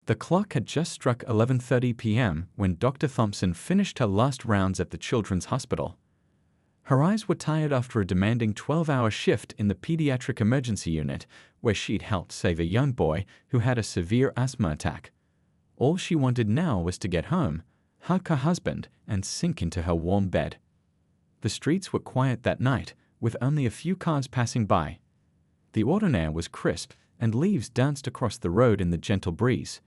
The clock had just struck 11:30 p.m. when Dr. Thompson finished her last rounds at the Children's Hospital. Her eyes were tired after a demanding 12-hour shift in the pediatric emergency unit, where she'd helped save a young boy who had a severe asthma attack. All she wanted now was to get home, hug her husband, and sink into her warm bed. The streets were quiet that night, with only a few cars passing by. The autumn air was crisp, and leaves danced across the road in the gentle breeze.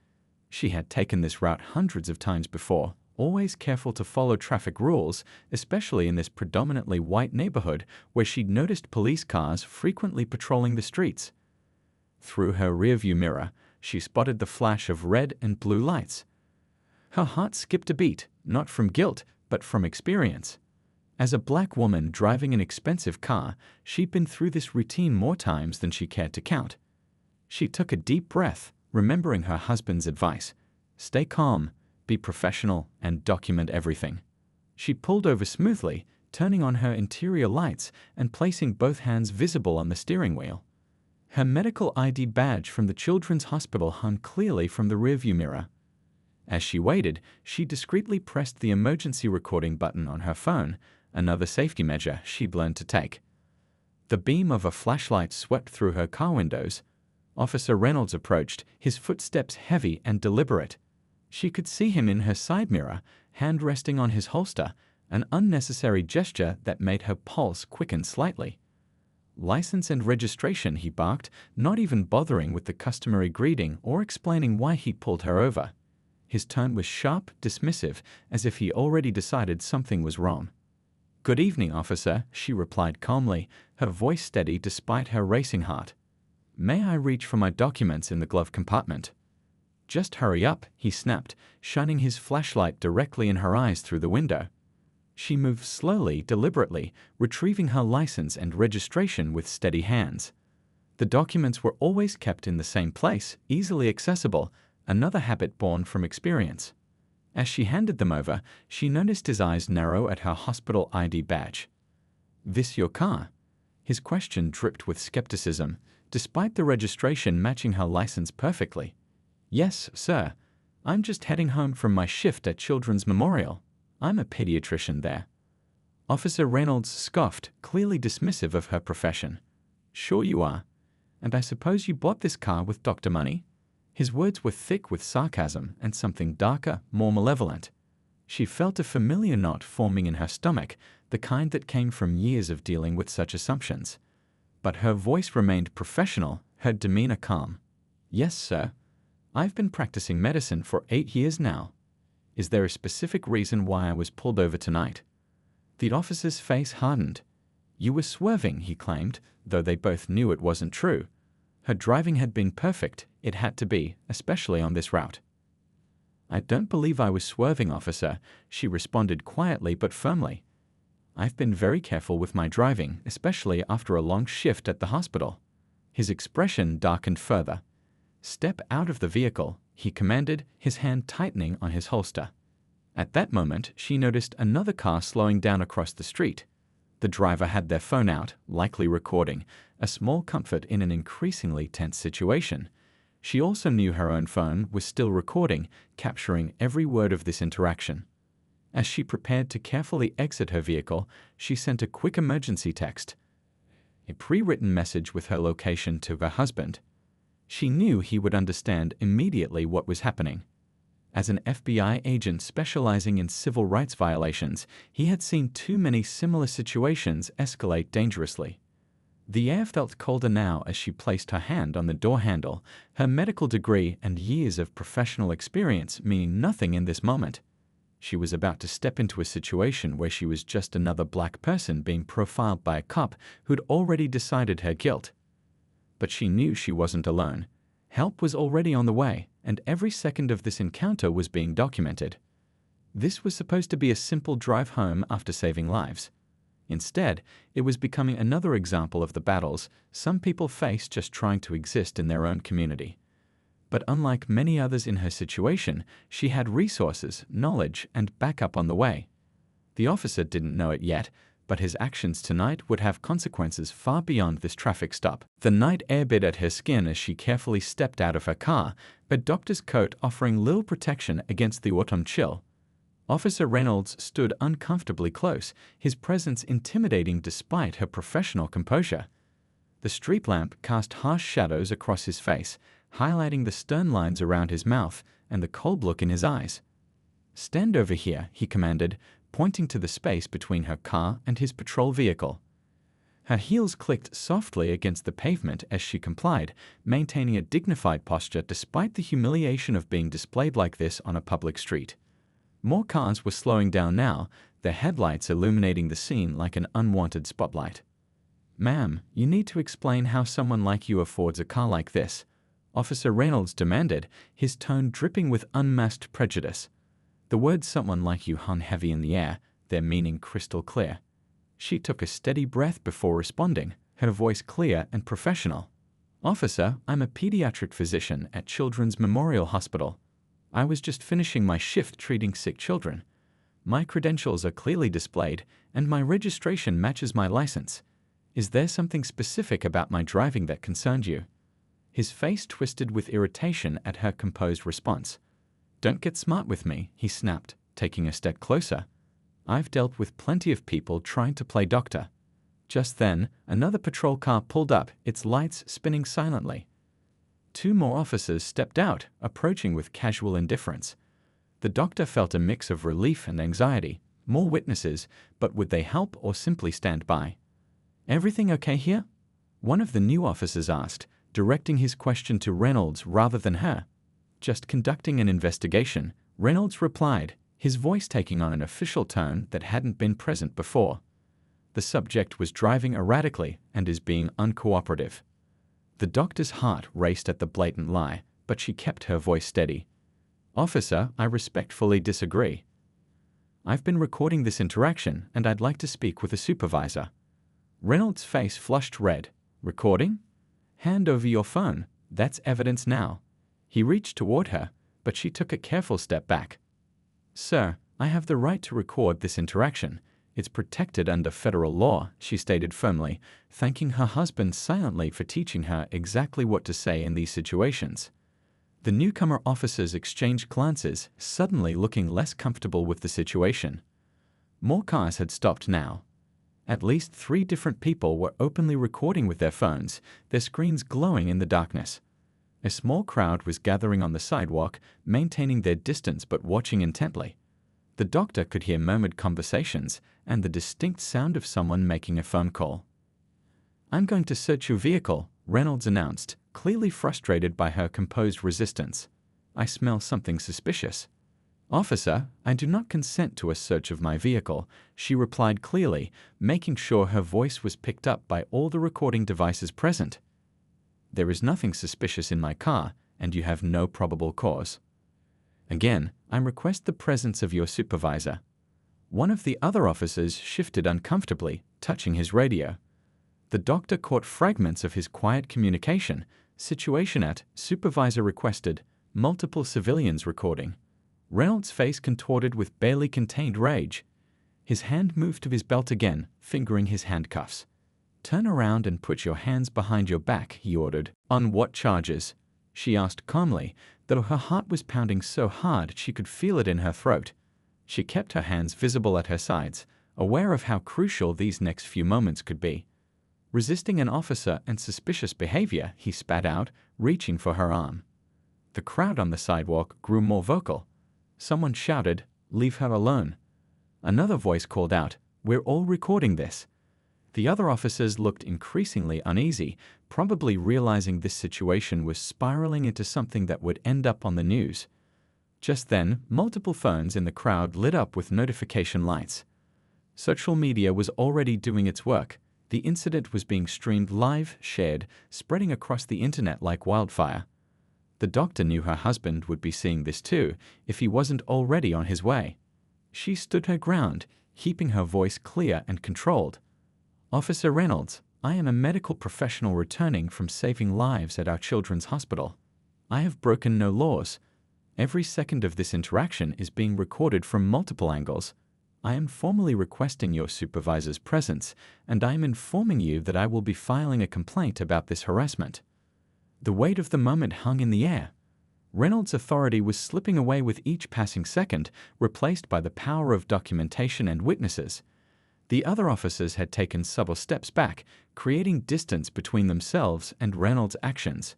She had taken this route hundreds of times before, always careful to follow traffic rules, especially in this predominantly white neighborhood where she'd noticed police cars frequently patrolling the streets. Through her rearview mirror, she spotted the flash of red and blue lights. Her heart skipped a beat, not from guilt, but from experience. As a black woman driving an expensive car, she'd been through this routine more times than she cared to count. She took a deep breath, remembering her husband's advice: stay calm, be professional, and document everything. She pulled over smoothly, turning on her interior lights and placing both hands visible on the steering wheel. Her medical ID badge from the Children's Hospital hung clearly from the rearview mirror. As she waited, she discreetly pressed the emergency recording button on her phone, another safety measure she'd learned to take. The beam of a flashlight swept through her car windows. Officer Reynolds approached, his footsteps heavy and deliberate. She could see him in her side mirror, hand resting on his holster, an unnecessary gesture that made her pulse quicken slightly. "License and registration," he barked, not even bothering with the customary greeting or explaining why he pulled her over. His tone was sharp, dismissive, as if he already decided something was wrong. "Good evening, officer," she replied calmly, her voice steady despite her racing heart. "May I reach for my documents in the glove compartment?" "Just hurry up," he snapped, shining his flashlight directly in her eyes through the window. She moved slowly, deliberately, retrieving her license and registration with steady hands. The documents were always kept in the same place, easily accessible, another habit born from experience. As she handed them over, she noticed his eyes narrow at her hospital ID badge. "This your car?" His question dripped with skepticism, despite the registration matching her license perfectly. "Yes, sir. I'm just heading home from my shift at Children's Memorial. I'm a pediatrician there." Officer Reynolds scoffed, clearly dismissive of her profession. "Sure you are. And I suppose you bought this car with doctor money?" His words were thick with sarcasm and something darker, more malevolent. She felt a familiar knot forming in her stomach, the kind that came from years of dealing with such assumptions. But her voice remained professional, her demeanor calm. "Yes, sir. I've been practicing medicine for 8 years now. Is there a specific reason why I was pulled over tonight?" The officer's face hardened. "You were swerving," he claimed, though they both knew it wasn't true. Her driving had been perfect. It had to be, especially on this route. "I don't believe I was swerving, officer," she responded quietly but firmly. "I've been very careful with my driving, especially after a long shift at the hospital." His expression darkened further. "Step out of the vehicle," he commanded, his hand tightening on his holster. At that moment, she noticed another car slowing down across the street. The driver had their phone out, likely recording, a small comfort in an increasingly tense situation. She also knew her own phone was still recording, capturing every word of this interaction. As she prepared to carefully exit her vehicle, she sent a quick emergency text, a pre-written message with her location, to her husband. She knew he would understand immediately what was happening. As an FBI agent specializing in civil rights violations, he had seen too many similar situations escalate dangerously. The air felt colder now as she placed her hand on the door handle, her medical degree and years of professional experience meaning nothing in this moment. She was about to step into a situation where she was just another black person being profiled by a cop who'd already decided her guilt. But she knew she wasn't alone. Help was already on the way, and every second of this encounter was being documented. This was supposed to be a simple drive home after saving lives. Instead, it was becoming another example of the battles some people face just trying to exist in their own community. But unlike many others in her situation, she had resources, knowledge, and backup on the way. The officer didn't know it yet, but his actions tonight would have consequences far beyond this traffic stop. The night air bit at her skin as she carefully stepped out of her car, her doctor's coat offering little protection against the autumn chill. Officer Reynolds stood uncomfortably close, his presence intimidating despite her professional composure. The street lamp cast harsh shadows across his face, highlighting the stern lines around his mouth and the cold look in his eyes. "Stand over here," he commanded, pointing to the space between her car and his patrol vehicle. Her heels clicked softly against the pavement as she complied, maintaining a dignified posture despite the humiliation of being displayed like this on a public street. More cars were slowing down now, their headlights illuminating the scene like an unwanted spotlight. "Ma'am, you need to explain how someone like you affords a car like this," Officer Reynolds demanded, his tone dripping with unmasked prejudice. The words "someone like you" hung heavy in the air, their meaning crystal clear. She took a steady breath before responding, her voice clear and professional. "Officer, I'm a pediatric physician at Children's Memorial Hospital. I was just finishing my shift treating sick children. My credentials are clearly displayed, and my registration matches my license. Is there something specific about my driving that concerned you?" His face twisted with irritation at her composed response. "Don't get smart with me," he snapped, taking a step closer. "I've dealt with plenty of people trying to play doctor." Just then, another patrol car pulled up, its lights spinning silently. 2 more officers stepped out, approaching with casual indifference. The doctor felt a mix of relief and anxiety. More witnesses, but would they help or simply stand by? "Everything okay here?" one of the new officers asked, directing his question to Reynolds rather than her. "Just conducting an investigation," Reynolds replied, his voice taking on an official tone that hadn't been present before. The subject was driving erratically and is being uncooperative. The doctor's heart raced at the blatant lie, but she kept her voice steady. "Officer, I respectfully disagree. I've been recording this interaction and I'd like to speak with a supervisor." Reynolds' face flushed red. "Recording? Hand over your phone. That's evidence now." He reached toward her, but she took a careful step back. "Sir, I have the right to record this interaction. It's protected under federal law," she stated firmly, thanking her husband silently for teaching her exactly what to say in these situations. The newcomer officers exchanged glances, suddenly looking less comfortable with the situation. More cars had stopped now. At least 3 different people were openly recording with their phones, their screens glowing in the darkness. A small crowd was gathering on the sidewalk, maintaining their distance but watching intently. The doctor could hear murmured conversations and the distinct sound of someone making a phone call. "I'm going to search your vehicle," Reynolds announced, clearly frustrated by her composed resistance. "I smell something suspicious." "Officer, I do not consent to a search of my vehicle," she replied clearly, making sure her voice was picked up by all the recording devices present. "There is nothing suspicious in my car, and you have no probable cause. Again, I request the presence of your supervisor." One of the other officers shifted uncomfortably, touching his radio. The doctor caught fragments of his quiet communication. "Situation at, supervisor requested, multiple civilians recording." Reynolds' face contorted with barely contained rage. His hand moved to his belt again, fingering his handcuffs. "Turn around and put your hands behind your back," he ordered. "On what charges?" she asked calmly, though her heart was pounding so hard she could feel it in her throat. She kept her hands visible at her sides, aware of how crucial these next few moments could be. "Resisting an officer and suspicious behavior," he spat out, reaching for her arm. The crowd on the sidewalk grew more vocal. Someone shouted, "Leave her alone." Another voice called out, "We're all recording this." The other officers looked increasingly uneasy, probably realizing this situation was spiraling into something that would end up on the news. Just then, multiple phones in the crowd lit up with notification lights. Social media was already doing its work. The incident was being streamed live, shared, spreading across the internet like wildfire. The doctor knew her husband would be seeing this too, if he wasn't already on his way. She stood her ground, keeping her voice clear and controlled. "Officer Reynolds, I am a medical professional returning from saving lives at our children's hospital. I have broken no laws. Every second of this interaction is being recorded from multiple angles. I am formally requesting your supervisor's presence, and I am informing you that I will be filing a complaint about this harassment." The weight of the moment hung in the air. Reynolds' authority was slipping away with each passing second, replaced by the power of documentation and witnesses. The other officers had taken subtle steps back, creating distance between themselves and Reynolds' actions.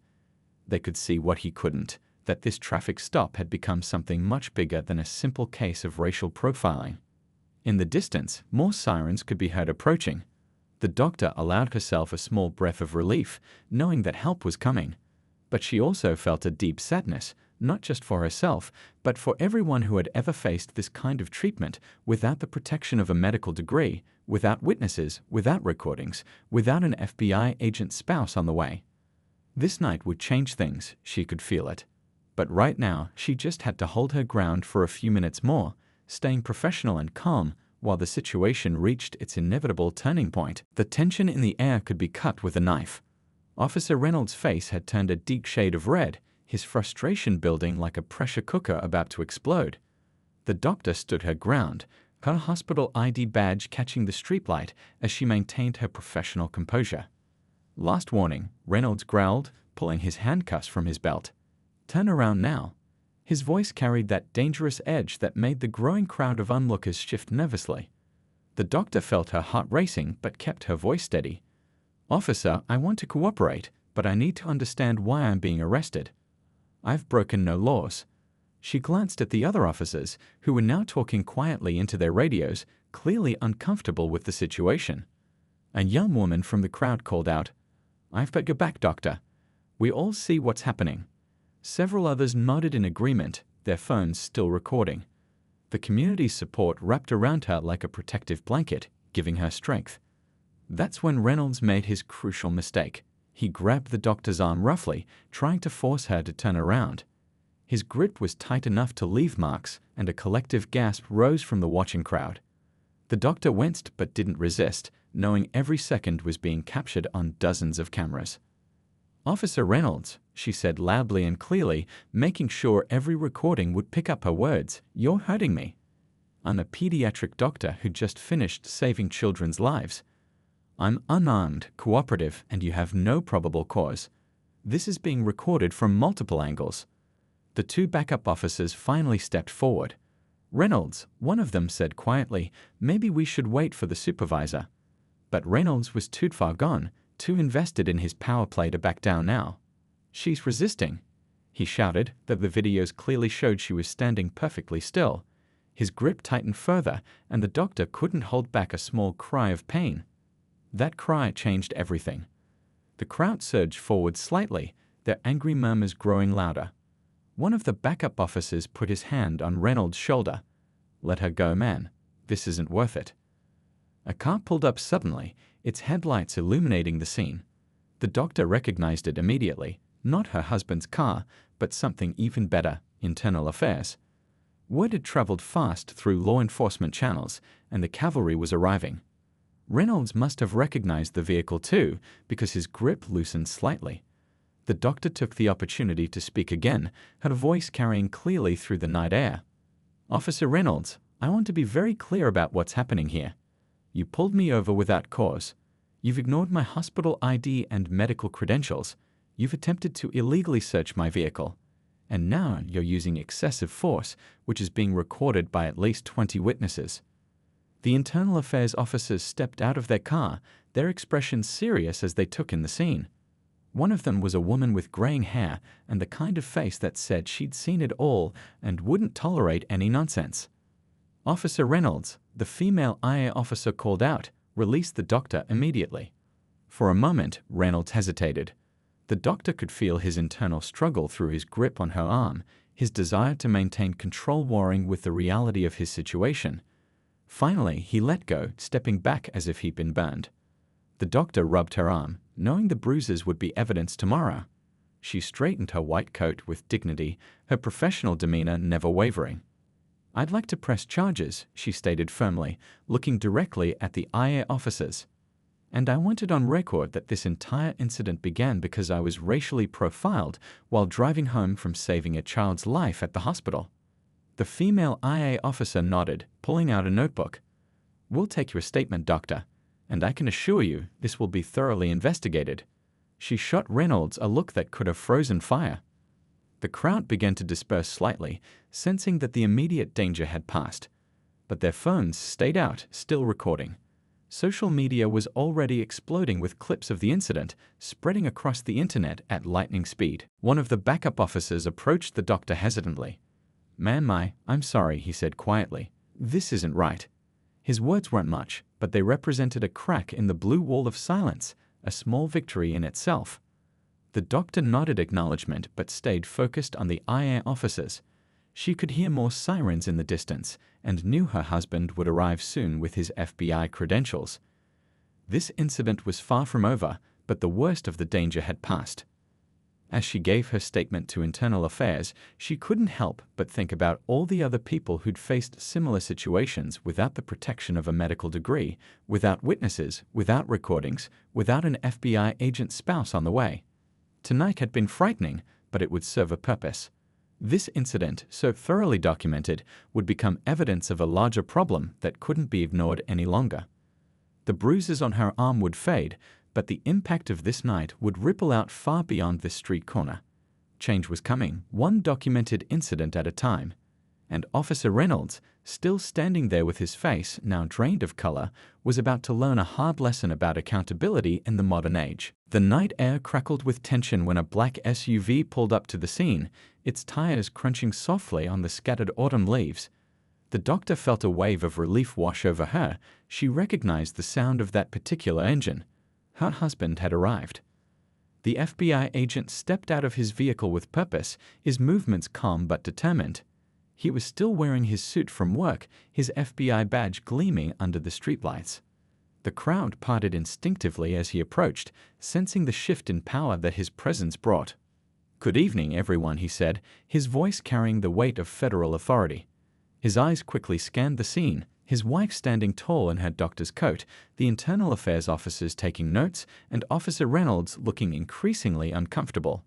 They could see what he couldn't, that this traffic stop had become something much bigger than a simple case of racial profiling. In the distance, more sirens could be heard approaching. The doctor allowed herself a small breath of relief, knowing that help was coming. But she also felt a deep sadness, not just for herself, but for everyone who had ever faced this kind of treatment without the protection of a medical degree, without witnesses, without recordings, without an FBI agent's spouse on the way. This night would change things, she could feel it. But right now, she just had to hold her ground for a few minutes more, staying professional and calm while the situation reached its inevitable turning point. The tension in the air could be cut with a knife. Officer Reynolds' face had turned a deep shade of red, his frustration building like a pressure cooker about to explode. The doctor stood her ground, her hospital ID badge catching the streetlight as she maintained her professional composure. "Last warning," Reynolds growled, pulling his handcuffs from his belt. "Turn around now." His voice carried that dangerous edge that made the growing crowd of onlookers shift nervously. The doctor felt her heart racing but kept her voice steady. "Officer, I want to cooperate, but I need to understand why I'm being arrested. I've broken no laws." She glanced at the other officers, who were now talking quietly into their radios, clearly uncomfortable with the situation. A young woman from the crowd called out, "I've got your back, doctor. We all see what's happening." Several others nodded in agreement, their phones still recording. The community's support wrapped around her like a protective blanket, giving her strength. That's when Reynolds made his crucial mistake. He grabbed the doctor's arm roughly, trying to force her to turn around. His grip was tight enough to leave marks, and a collective gasp rose from the watching crowd. The doctor winced but didn't resist, knowing every second was being captured on dozens of cameras. "Officer Reynolds," she said loudly and clearly, making sure every recording would pick up her words, "you're hurting me. I'm a pediatric doctor who just finished saving children's lives. I'm unarmed, cooperative, and you have no probable cause. This is being recorded from multiple angles." The two backup officers finally stepped forward. "Reynolds," one of them said quietly, "maybe we should wait for the supervisor." But Reynolds was too far gone, too invested in his power play to back down now. "She's resisting," he shouted, though the videos clearly showed she was standing perfectly still. His grip tightened further, and the doctor couldn't hold back a small cry of pain. That cry changed everything. The crowd surged forward slightly, their angry murmurs growing louder. One of the backup officers put his hand on Reynolds' shoulder. "Let her go, man. This isn't worth it." A car pulled up suddenly, its headlights illuminating the scene. The doctor recognized it immediately, not her husband's car, but something even better, internal affairs. Word had traveled fast through law enforcement channels, and the cavalry was arriving. Reynolds must have recognized the vehicle too, because his grip loosened slightly. The doctor took the opportunity to speak again, her voice carrying clearly through the night air. "Officer Reynolds, I want to be very clear about what's happening here. You pulled me over without cause. You've ignored my hospital ID and medical credentials. You've attempted to illegally search my vehicle. And now you're using excessive force, which is being recorded by at least 20 witnesses." The internal affairs officers stepped out of their car, their expressions serious as they took in the scene. One of them was a woman with graying hair and the kind of face that said she'd seen it all and wouldn't tolerate any nonsense. "Officer Reynolds," the female IA officer called out, "release the doctor immediately." For a moment, Reynolds hesitated. The doctor could feel his internal struggle through his grip on her arm, his desire to maintain control warring with the reality of his situation. Finally, he let go, stepping back as if he'd been burned. The doctor rubbed her arm, knowing the bruises would be evidence tomorrow. She straightened her white coat with dignity, her professional demeanor never wavering. "I'd like to press charges," she stated firmly, looking directly at the IA officers. "And I want it on record that this entire incident began because I was racially profiled while driving home from saving a child's life at the hospital." The female IA officer nodded, pulling out a notebook. "We'll take your statement, doctor, and I can assure you this will be thoroughly investigated." She shot Reynolds a look that could have frozen fire. The crowd began to disperse slightly, sensing that the immediate danger had passed. But their phones stayed out, still recording. Social media was already exploding with clips of the incident, spreading across the internet at lightning speed. One of the backup officers approached the doctor hesitantly. "Ma'am, I'm sorry," he said quietly. "This isn't right." His words weren't much, but they represented a crack in the blue wall of silence, a small victory in itself. The doctor nodded acknowledgement but stayed focused on the IA officers. She could hear more sirens in the distance and knew her husband would arrive soon with his FBI credentials. This incident was far from over, but the worst of the danger had passed. As she gave her statement to Internal Affairs, she couldn't help but think about all the other people who'd faced similar situations without the protection of a medical degree, without witnesses, without recordings, without an FBI agent spouse on the way. Tonight had been frightening, but it would serve a purpose. This incident, so thoroughly documented, would become evidence of a larger problem that couldn't be ignored any longer. The bruises on her arm would fade, but the impact of this night would ripple out far beyond this street corner. Change was coming, one documented incident at a time. And Officer Reynolds, still standing there with his face now drained of color, was about to learn a hard lesson about accountability in the modern age. The night air crackled with tension when a black SUV pulled up to the scene, its tires crunching softly on the scattered autumn leaves. The doctor felt a wave of relief wash over her. She recognized the sound of that particular engine. Her husband had arrived. The FBI agent stepped out of his vehicle with purpose, his movements calm but determined. He was still wearing his suit from work, his FBI badge gleaming under the streetlights. The crowd parted instinctively as he approached, sensing the shift in power that his presence brought. "Good evening, everyone," he said, his voice carrying the weight of federal authority. His eyes quickly scanned the scene, his wife standing tall in her doctor's coat, the Internal Affairs officers taking notes, and Officer Reynolds looking increasingly uncomfortable.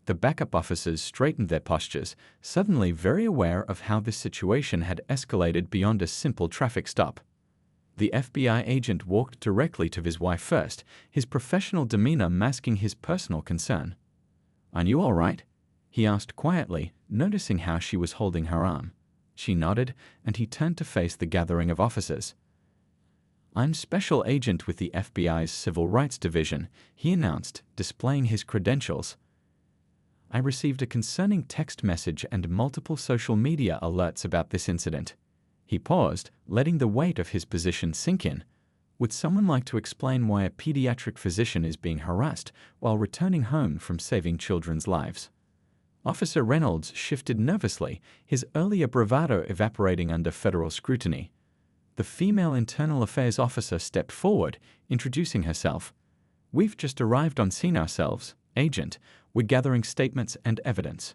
The backup officers straightened their postures, suddenly very aware of how this situation had escalated beyond a simple traffic stop. The FBI agent walked directly to his wife first, his professional demeanor masking his personal concern. "Are you all right?" he asked quietly, noticing how she was holding her arm. She nodded, and he turned to face the gathering of officers. "I'm Special Agent with the FBI's Civil Rights Division," he announced, displaying his credentials. "I received a concerning text message and multiple social media alerts about this incident." He paused, letting the weight of his position sink in. Would someone like to explain why a pediatric physician is being harassed while returning home from saving children's lives? Officer Reynolds shifted nervously, his earlier bravado evaporating under federal scrutiny. The female Internal Affairs officer stepped forward, introducing herself. "We've just arrived on scene ourselves, Agent. We're gathering statements and evidence."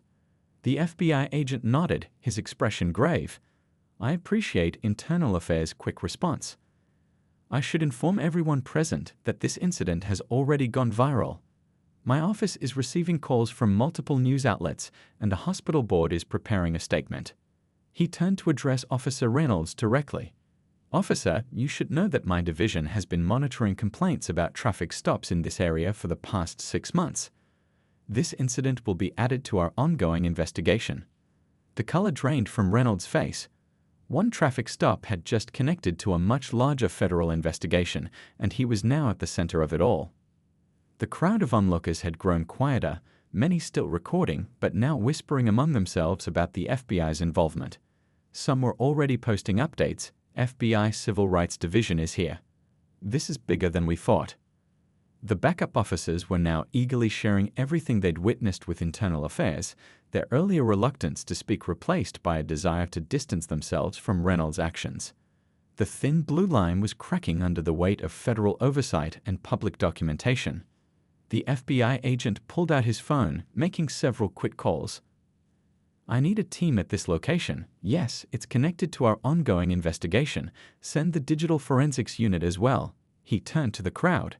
The FBI agent nodded, his expression grave. "I appreciate Internal Affairs' quick response. I should inform everyone present that this incident has already gone viral. My office is receiving calls from multiple news outlets, and the hospital board is preparing a statement." He turned to address Officer Reynolds directly. "Officer, you should know that my division has been monitoring complaints about traffic stops in this area for the past 6 months. This incident will be added to our ongoing investigation." The color drained from Reynolds' face. One traffic stop had just connected to a much larger federal investigation, and he was now at the center of it all. The crowd of onlookers had grown quieter, many still recording, but now whispering among themselves about the FBI's involvement. Some were already posting updates. "FBI Civil Rights Division is here. This is bigger than we thought." The backup officers were now eagerly sharing everything they'd witnessed with Internal Affairs, their earlier reluctance to speak replaced by a desire to distance themselves from Reynolds' actions. The thin blue line was cracking under the weight of federal oversight and public documentation. The FBI agent pulled out his phone, making several quick calls. "I need a team at this location. Yes, it's connected to our ongoing investigation. Send the digital forensics unit as well." He turned to the crowd.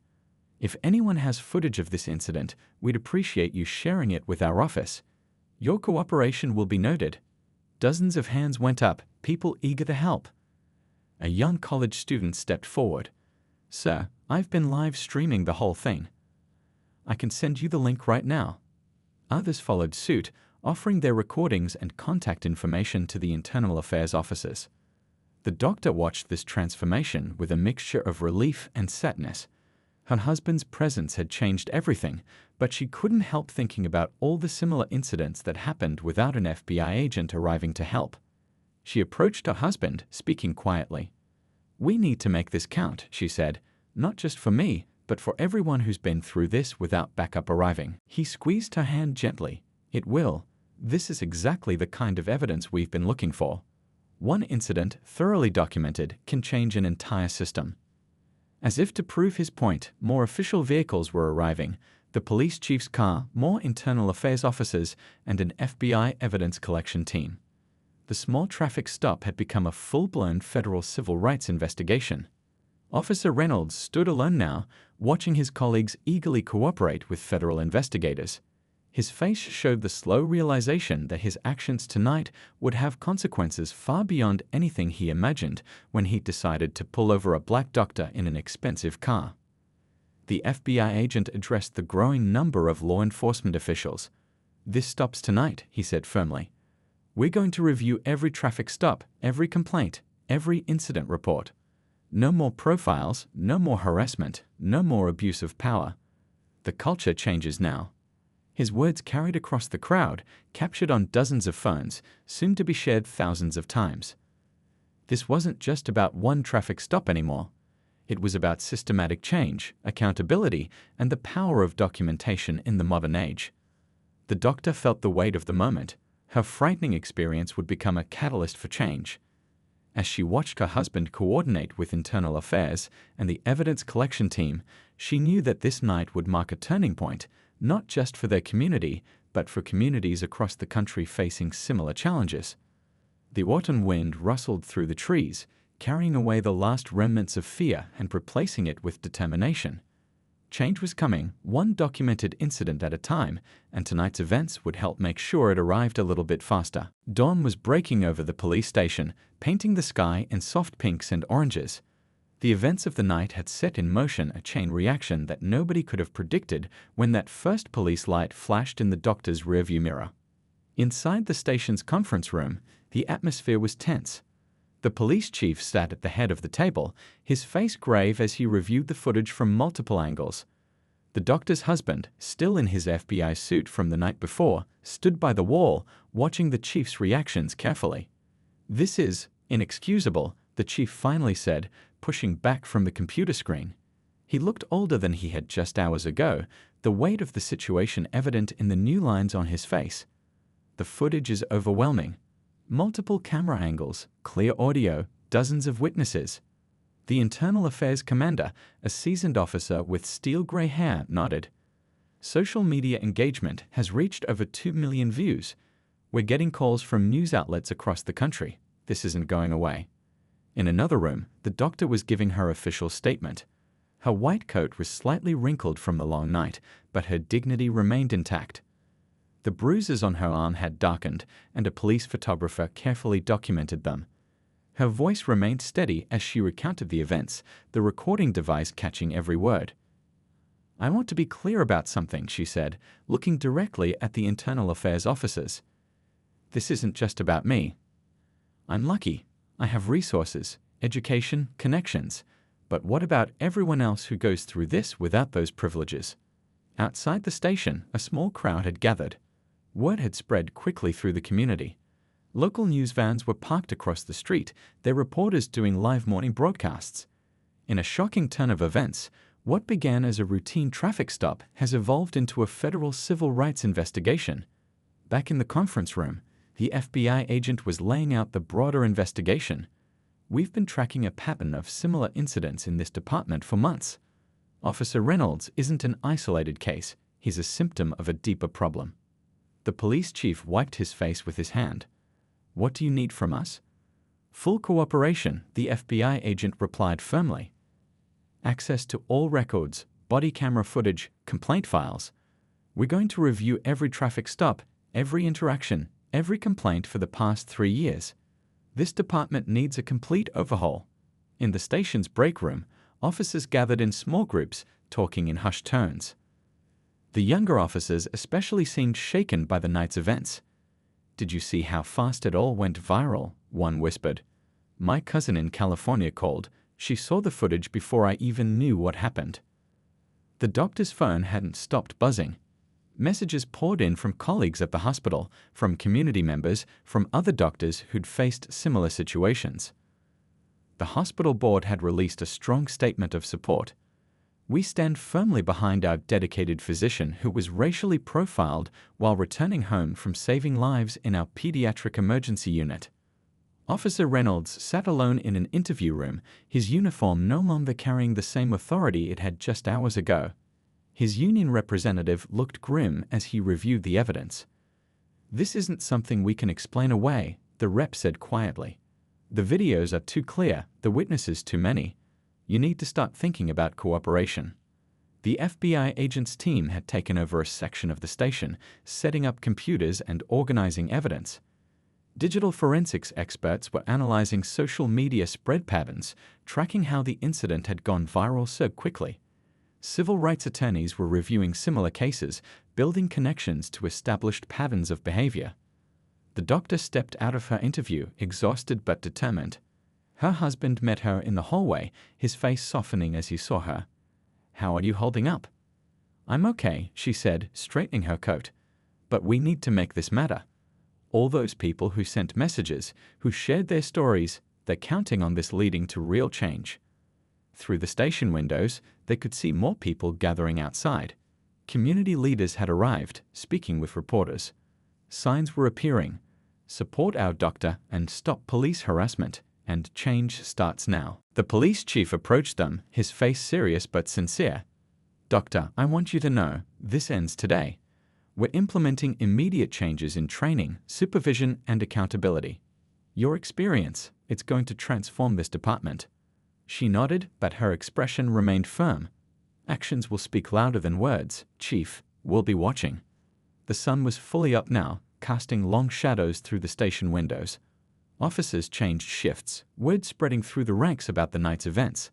"If anyone has footage of this incident, we'd appreciate you sharing it with our office. Your cooperation will be noted." Dozens of hands went up, people eager to help. A young college student stepped forward. "Sir, I've been live streaming the whole thing. I can send you the link right now." Others followed suit, offering their recordings and contact information to the internal affairs officers. The doctor watched this transformation with a mixture of relief and sadness. Her husband's presence had changed everything, but she couldn't help thinking about all the similar incidents that happened without an FBI agent arriving to help. She approached her husband, speaking quietly. "We need to make this count," she said, "not just for me, but for everyone who's been through this without backup arriving." He squeezed her hand gently. "It will. This is exactly the kind of evidence we've been looking for. One incident, thoroughly documented, can change an entire system." As if to prove his point, more official vehicles were arriving, the police chief's car, more internal affairs officers, and an FBI evidence collection team. The small traffic stop had become a full-blown federal civil rights investigation. Officer Reynolds stood alone now, watching his colleagues eagerly cooperate with federal investigators. His face showed the slow realization that his actions tonight would have consequences far beyond anything he imagined when he decided to pull over a black doctor in an expensive car. The FBI agent addressed the growing number of law enforcement officials. "This stops tonight," he said firmly. "We're going to review every traffic stop, every complaint, every incident report. No more profiles, no more harassment, no more abuse of power. The culture changes now." His words carried across the crowd, captured on dozens of phones, soon to be shared thousands of times. This wasn't just about one traffic stop anymore. It was about systematic change, accountability, and the power of documentation in the modern age. The doctor felt the weight of the moment. Her frightening experience would become a catalyst for change. As she watched her husband coordinate with internal affairs and the evidence collection team, she knew that this night would mark a turning point, not just for their community, but for communities across the country facing similar challenges. The autumn wind rustled through the trees, carrying away the last remnants of fear and replacing it with determination. Change was coming, one documented incident at a time, and tonight's events would help make sure it arrived a little bit faster. Dawn was breaking over the police station, painting the sky in soft pinks and oranges. The events of the night had set in motion a chain reaction that nobody could have predicted when that first police light flashed in the doctor's rearview mirror. Inside the station's conference room, the atmosphere was tense. The police chief sat at the head of the table, his face grave as he reviewed the footage from multiple angles. The doctor's husband, still in his FBI suit from the night before, stood by the wall, watching the chief's reactions carefully. "This is inexcusable," the chief finally said, pushing back from the computer screen. He looked older than he had just hours ago, the weight of the situation evident in the new lines on his face. "The footage is overwhelming. Multiple camera angles, clear audio, dozens of witnesses." The Internal Affairs Commander, a seasoned officer with steel-gray hair, nodded. "Social media engagement has reached over 2 million views. We're getting calls from news outlets across the country. This isn't going away." In another room, the doctor was giving her official statement. Her white coat was slightly wrinkled from the long night, but her dignity remained intact. The bruises on her arm had darkened, and a police photographer carefully documented them. Her voice remained steady as she recounted the events, the recording device catching every word. "I want to be clear about something," she said, looking directly at the internal affairs officers. "This isn't just about me. I'm lucky. I have resources, education, connections. But what about everyone else who goes through this without those privileges?" Outside the station, a small crowd had gathered. Word had spread quickly through the community. Local news vans were parked across the street, their reporters doing live morning broadcasts. In a shocking turn of events, what began as a routine traffic stop has evolved into a federal civil rights investigation. Back in the conference room, the FBI agent was laying out the broader investigation. "We've been tracking a pattern of similar incidents in this department for months. Officer Reynolds isn't an isolated case. He's a symptom of a deeper problem." The police chief wiped his face with his hand. "What do you need from us?" "Full cooperation," the FBI agent replied firmly. "Access to all records, body camera footage, complaint files. We're going to review every traffic stop, every interaction, every complaint for the past 3 years. This department needs a complete overhaul. In the station's break room, officers gathered in small groups, talking in hushed tones. The younger officers especially seemed shaken by the night's events. "Did you see how fast it all went viral?" one whispered. "My cousin in California called. She saw the footage before I even knew what happened." The doctor's phone hadn't stopped buzzing. Messages poured in from colleagues at the hospital, from community members, from other doctors who'd faced similar situations. The hospital board had released a strong statement of support. "We stand firmly behind our dedicated physician who was racially profiled while returning home from saving lives in our pediatric emergency unit." Officer Reynolds sat alone in an interview room, his uniform no longer carrying the same authority it had just hours ago. His union representative looked grim as he reviewed the evidence. "This isn't something we can explain away," the rep said quietly. "The videos are too clear, the witnesses too many. You need to start thinking about cooperation." The FBI agent's team had taken over a section of the station, setting up computers and organizing evidence. Digital forensics experts were analyzing social media spread patterns, tracking how the incident had gone viral so quickly. Civil rights attorneys were reviewing similar cases, building connections to established patterns of behavior. The doctor stepped out of her interview, exhausted but determined. Her husband met her in the hallway, his face softening as he saw her. "How are you holding up?" "I'm okay," she said, straightening her coat. "But we need to make this matter. All those people who sent messages, who shared their stories, they're counting on this leading to real change." Through the station windows, they could see more people gathering outside. Community leaders had arrived, speaking with reporters. Signs were appearing: "Support our doctor and stop police harassment," and "Change starts now." The police chief approached them, his face serious but sincere. "Doctor, I want you to know, this ends today. We're implementing immediate changes in training, supervision, and accountability. Your experience, it's going to transform this department." She nodded, but her expression remained firm. "Actions will speak louder than words, Chief. We'll be watching." The sun was fully up now, casting long shadows through the station windows. Officers changed shifts, word spreading through the ranks about the night's events.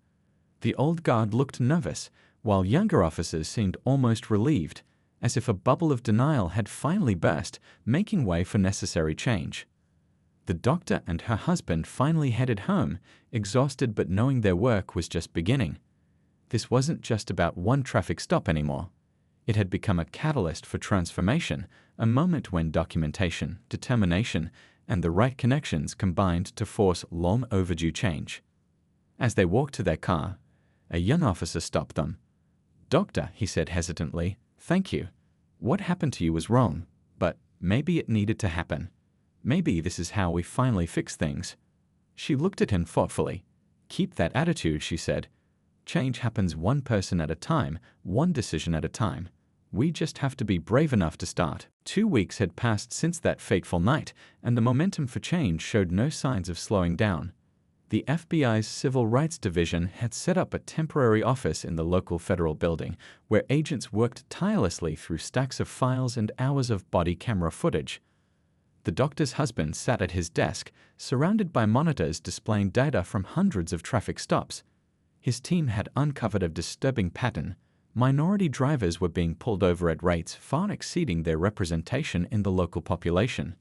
The old guard looked nervous, while younger officers seemed almost relieved, as if a bubble of denial had finally burst, making way for necessary change. The doctor and her husband finally headed home, exhausted but knowing their work was just beginning. This wasn't just about one traffic stop anymore. It had become a catalyst for transformation, a moment when documentation, determination, and the right connections combined to force long overdue change. As they walked to their car, a young officer stopped them. "Doctor," he said hesitantly, "thank you. What happened to you was wrong, but maybe it needed to happen. Maybe this is how we finally fix things." She looked at him thoughtfully. "Keep that attitude," she said. "Change happens one person at a time, one decision at a time. We just have to be brave enough to start." 2 weeks had passed since that fateful night, and the momentum for change showed no signs of slowing down. The FBI's Civil Rights Division had set up a temporary office in the local federal building, where agents worked tirelessly through stacks of files and hours of body camera footage. The doctor's husband sat at his desk, surrounded by monitors displaying data from hundreds of traffic stops. His team had uncovered a disturbing pattern. Minority drivers were being pulled over at rates far exceeding their representation in the local population.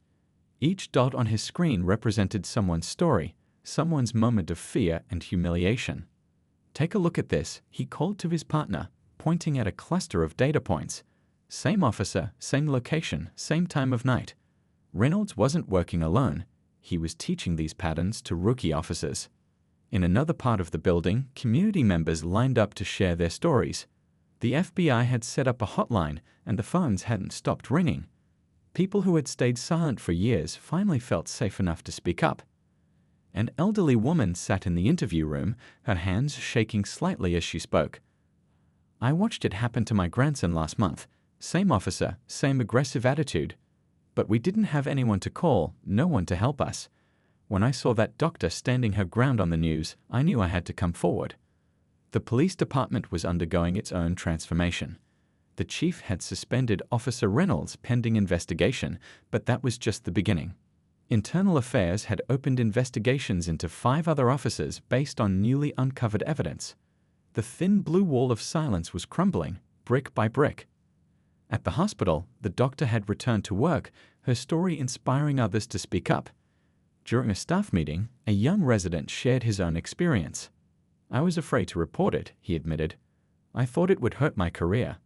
Each dot on his screen represented someone's story, someone's moment of fear and humiliation. "Take a look at this," he called to his partner, pointing at a cluster of data points. Same officer, same location, same time of night. Reynolds wasn't working alone. He was teaching these patterns to rookie officers. In another part of the building, community members lined up to share their stories. The FBI had set up a hotline, and the phones hadn't stopped ringing. People who had stayed silent for years finally felt safe enough to speak up. An elderly woman sat in the interview room, her hands shaking slightly as she spoke. "I watched it happen to my grandson last month. Same officer, same aggressive attitude. But we didn't have anyone to call, no one to help us. When I saw that doctor standing her ground on the news, I knew I had to come forward." The police department was undergoing its own transformation. The chief had suspended Officer Reynolds pending investigation, but that was just the beginning. Internal Affairs had opened investigations into 5 other officers based on newly uncovered evidence. The thin blue wall of silence was crumbling, brick by brick. At the hospital, the doctor had returned to work, her story inspiring others to speak up. During a staff meeting, a young resident shared his own experience. "I was afraid to report it," he admitted. "I thought it would hurt my career.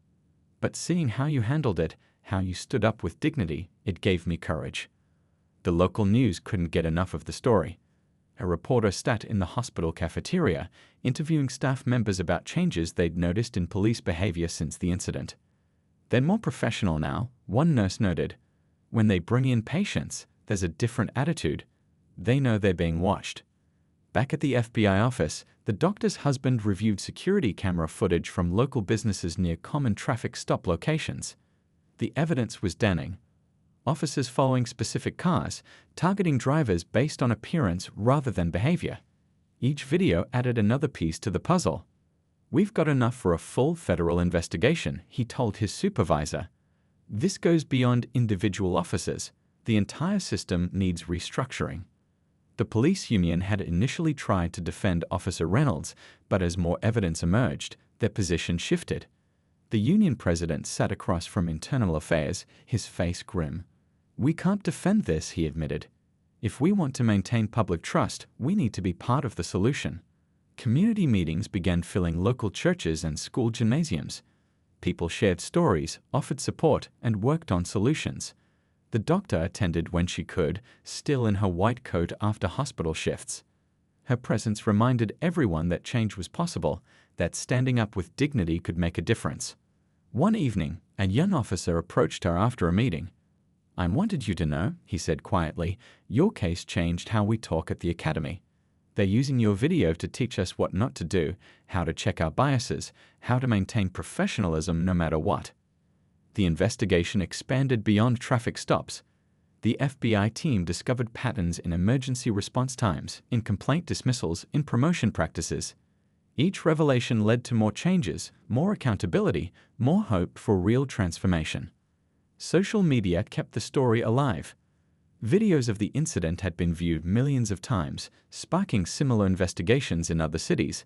But seeing how you handled it, how you stood up with dignity, it gave me courage." The local news couldn't get enough of the story. A reporter sat in the hospital cafeteria, interviewing staff members about changes they'd noticed in police behavior since the incident. "They're more professional now," one nurse noted. "When they bring in patients, there's a different attitude. They know they're being watched." Back at the FBI office, the doctor's husband reviewed security camera footage from local businesses near common traffic stop locations. The evidence was damning. Officers following specific cars, targeting drivers based on appearance rather than behavior. Each video added another piece to the puzzle. "We've got enough for a full federal investigation," he told his supervisor. "This goes beyond individual officers. The entire system needs restructuring." The police union had initially tried to defend Officer Reynolds, but as more evidence emerged, their position shifted. The union president sat across from Internal Affairs, his face grim. "We can't defend this," he admitted. "If we want to maintain public trust, we need to be part of the solution." Community meetings began filling local churches and school gymnasiums. People shared stories, offered support, and worked on solutions. The doctor attended when she could, still in her white coat after hospital shifts. Her presence reminded everyone that change was possible, that standing up with dignity could make a difference. One evening, a young officer approached her after a meeting. "I wanted you to know," he said quietly, "your case changed how we talk at the academy. They're using your video to teach us what not to do, how to check our biases, how to maintain professionalism no matter what." The investigation expanded beyond traffic stops. The FBI team discovered patterns in emergency response times, in complaint dismissals, in promotion practices. Each revelation led to more changes, more accountability, more hope for real transformation. Social media kept the story alive. Videos of the incident had been viewed millions of times, sparking similar investigations in other cities.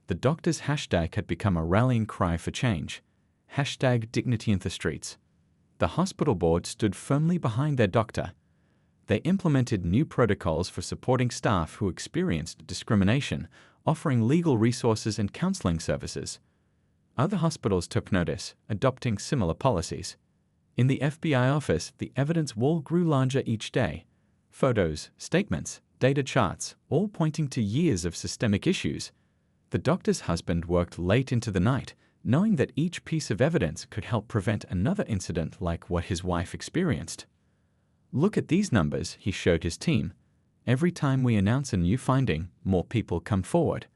The doctor's hashtag had become a rallying cry for change. #Dignity in the streets. The hospital board stood firmly behind their doctor. They implemented new protocols for supporting staff who experienced discrimination, offering legal resources and counseling services. Other hospitals took notice, adopting similar policies. In the FBI office, the evidence wall grew larger each day. Photos, statements, data charts, all pointing to years of systemic issues. The doctor's husband worked late into the night, knowing that each piece of evidence could help prevent another incident like what his wife experienced. "Look at these numbers," he showed his team. "Every time we announce a new finding, more people come forward.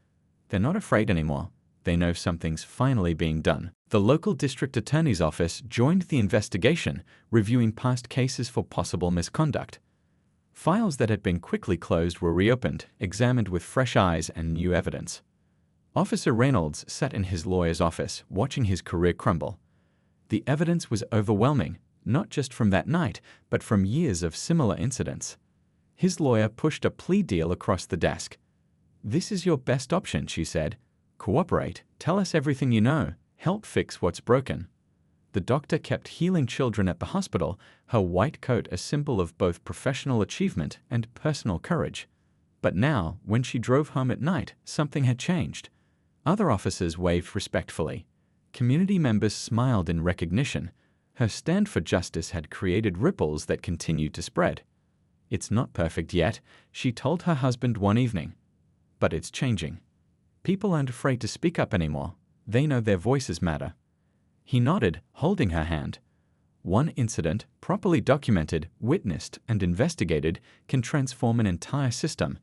They're not afraid anymore. They know something's finally being done." The local district attorney's office joined the investigation, reviewing past cases for possible misconduct. Files that had been quickly closed were reopened, examined with fresh eyes and new evidence. Officer Reynolds sat in his lawyer's office, watching his career crumble. The evidence was overwhelming, not just from that night, but from years of similar incidents. His lawyer pushed a plea deal across the desk. "This is your best option," she said. "Cooperate, tell us everything you know, help fix what's broken." The doctor kept healing children at the hospital, her white coat a symbol of both professional achievement and personal courage. But now, when she drove home at night, something had changed. Other officers waved respectfully. Community members smiled in recognition. Her stand for justice had created ripples that continued to spread. "It's not perfect yet," she told her husband one evening. "But it's changing. People aren't afraid to speak up anymore. They know their voices matter." He nodded, holding her hand. One incident, properly documented, witnessed, and investigated, can transform an entire system.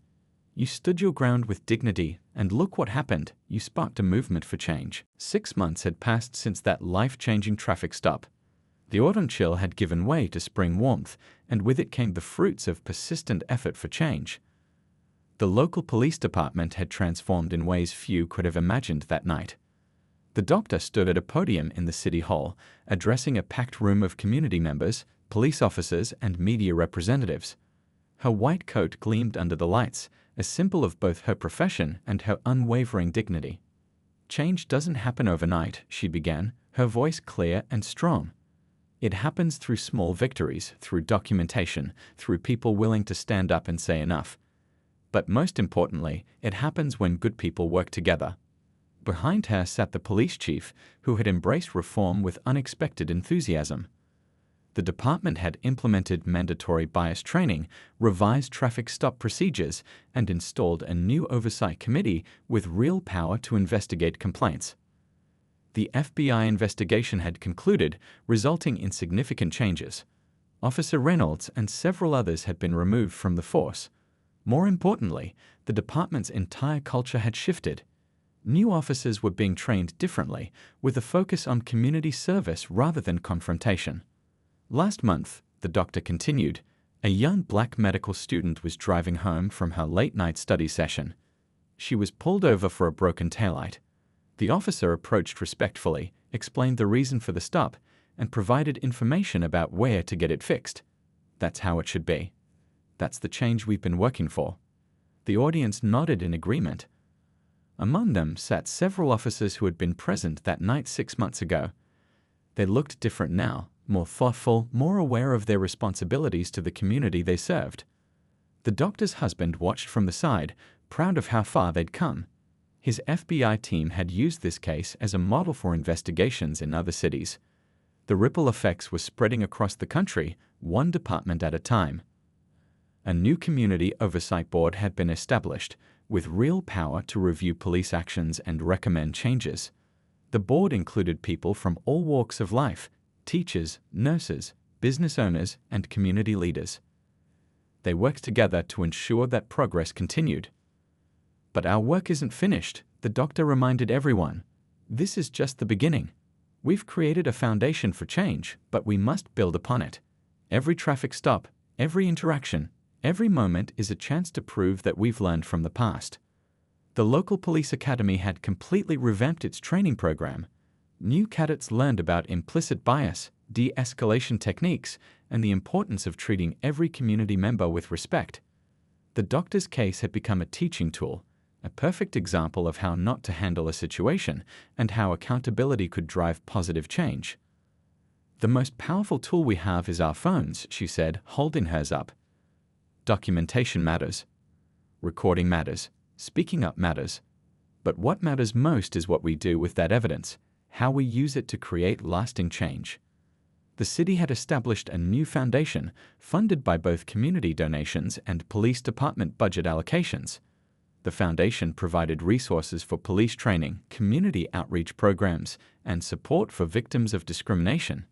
You stood your ground with dignity, and look what happened. You sparked a movement for change. 6 months had passed since that life-changing traffic stop. The autumn chill had given way to spring warmth, and with it came the fruits of persistent effort for change. The local police department had transformed in ways few could have imagined that night. The doctor stood at a podium in the city hall, addressing a packed room of community members, police officers, and media representatives. Her white coat gleamed under the lights, a symbol of both her profession and her unwavering dignity. "Change doesn't happen overnight," she began, her voice clear and strong. "It happens through small victories, through documentation, through people willing to stand up and say enough. But most importantly, it happens when good people work together." Behind her sat the police chief, who had embraced reform with unexpected enthusiasm. The department had implemented mandatory bias training, revised traffic stop procedures, and installed a new oversight committee with real power to investigate complaints. The FBI investigation had concluded, resulting in significant changes. Officer Reynolds and several others had been removed from the force. More importantly, the department's entire culture had shifted. New officers were being trained differently, with a focus on community service rather than confrontation. "Last month," the doctor continued, "a young black medical student was driving home from her late-night study session. She was pulled over for a broken taillight. The officer approached respectfully, explained the reason for the stop, and provided information about where to get it fixed. That's how it should be. That's the change we've been working for." The audience nodded in agreement. Among them sat several officers who had been present that night 6 months ago. They looked different now, more thoughtful, more aware of their responsibilities to the community they served. The doctor's husband watched from the side, proud of how far they'd come. His FBI team had used this case as a model for investigations in other cities. The ripple effects were spreading across the country, one department at a time. A new community oversight board had been established, with real power to review police actions and recommend changes. The board included people from all walks of life: teachers, nurses, business owners, and community leaders. They worked together to ensure that progress continued. "But our work isn't finished," the doctor reminded everyone. "This is just the beginning. We've created a foundation for change, but we must build upon it. Every traffic stop, every interaction, every moment is a chance to prove that we've learned from the past." The local police academy had completely revamped its training program. New cadets learned about implicit bias, de-escalation techniques, and the importance of treating every community member with respect. The doctor's case had become a teaching tool, a perfect example of how not to handle a situation and how accountability could drive positive change. "The most powerful tool we have is our phones," she said, holding hers up. "Documentation matters. Recording matters. Speaking up matters. But what matters most is what we do with that evidence, how we use it to create lasting change." The city had established a new foundation, funded by both community donations and police department budget allocations. The foundation provided resources for police training, community outreach programs, and support for victims of discrimination.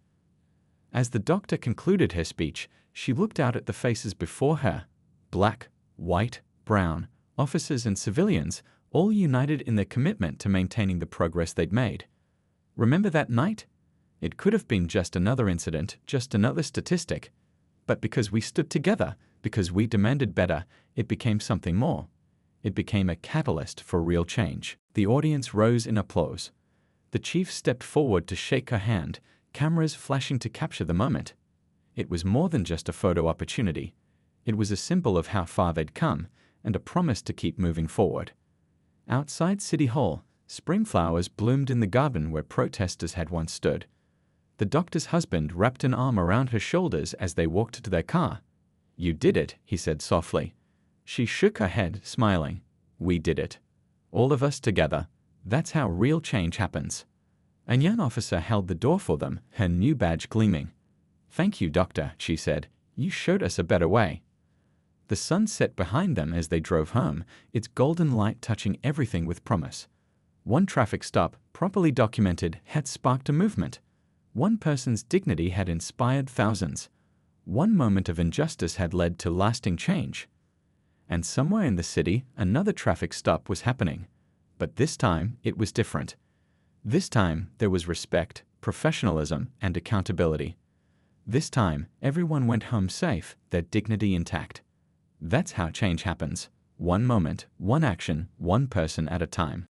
As the doctor concluded her speech, she looked out at the faces before her: black, white, brown, officers and civilians, all united in their commitment to maintaining the progress they'd made. "Remember that night? It could have been just another incident, just another statistic. But because we stood together, because we demanded better, it became something more. It became a catalyst for real change." The audience rose in applause. The chief stepped forward to shake her hand, cameras flashing to capture the moment. It was more than just a photo opportunity. It was a symbol of how far they'd come, and a promise to keep moving forward. Outside City Hall, spring flowers bloomed in the garden where protesters had once stood. The doctor's husband wrapped an arm around her shoulders as they walked to their car. "You did it," he said softly. She shook her head, smiling. "We did it. All of us together. That's how real change happens." A young officer held the door for them, her new badge gleaming. "Thank you, Doctor," she said. "You showed us a better way." The sun set behind them as they drove home, its golden light touching everything with promise. One traffic stop, properly documented, had sparked a movement. One person's dignity had inspired thousands. One moment of injustice had led to lasting change. And somewhere in the city, another traffic stop was happening. But this time, it was different. This time, there was respect, professionalism, and accountability. This time, everyone went home safe, their dignity intact. That's how change happens. One moment, one action, one person at a time.